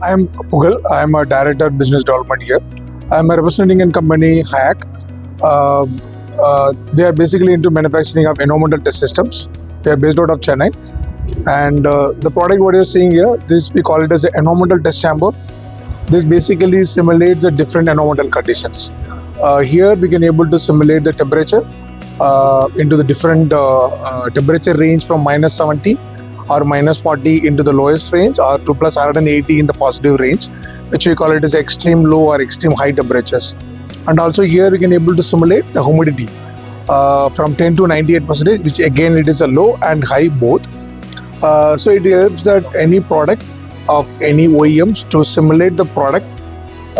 I am Pugal. I am a director of business development here. I am representing a company HIACC. They are basically into manufacturing of environmental test systems. They are based out of Chennai. And the product what you're seeing here, this we call it as an environmental test chamber. This basically simulates the different environmental conditions. Here we can able to simulate the temperature into the different temperature range from -70 or -40 into the lowest range, or to plus 180 in the positive range, which we call it as extreme low or extreme high temperatures. And also here we can able to simulate the humidity from 10 to 98%, which again it is a low and high both. So it helps that any product of any OEMs to simulate the product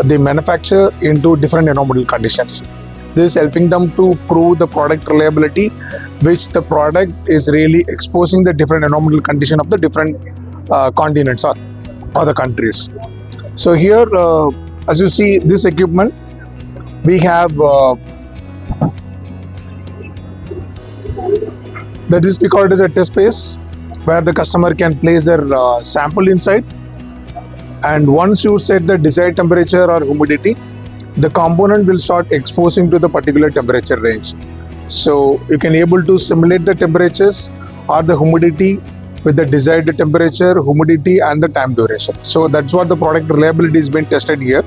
they manufacture into different environmental conditions. This is helping them to prove the product reliability, which the product is really exposing the different environmental condition of the different continents or the countries. So here, as you see this equipment, we have that is we call it as a test space where the customer can place their sample inside, and once you set the desired temperature or humidity, the component will start exposing to the particular temperature range. So you can able to simulate the temperatures or the humidity with the desired temperature, humidity and the time duration. So that's what the product reliability is being tested here.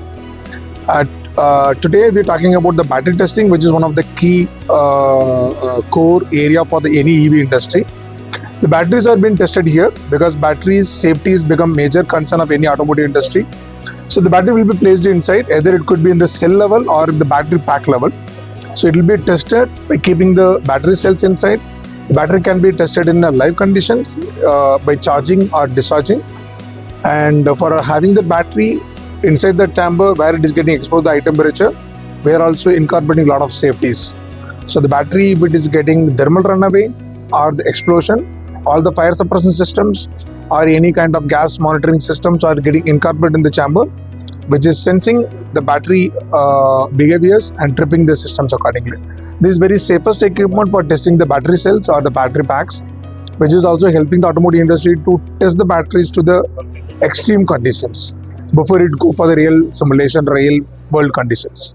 Today we're talking about the battery testing, which is one of the key core area for the any EV industry. The batteries are being tested here because batteries safety has become major concern of any automotive industry. So the battery will be placed inside, either it could be in the cell level or in the battery pack level. So it will be tested by keeping the battery cells inside. The battery can be tested in live conditions by charging or discharging. And for having the battery inside the chamber where it is getting exposed to the high temperature, we are also incorporating a lot of safeties. So the battery, if it is getting thermal runaway or the explosion, all the fire suppression systems or any kind of gas monitoring systems are getting incorporated in the chamber, which is sensing the battery behaviors and tripping the systems accordingly. This is very safest equipment for testing the battery cells or the battery packs, which is also helping the automotive industry to test the batteries to the extreme conditions before it go for the real simulation, real world conditions.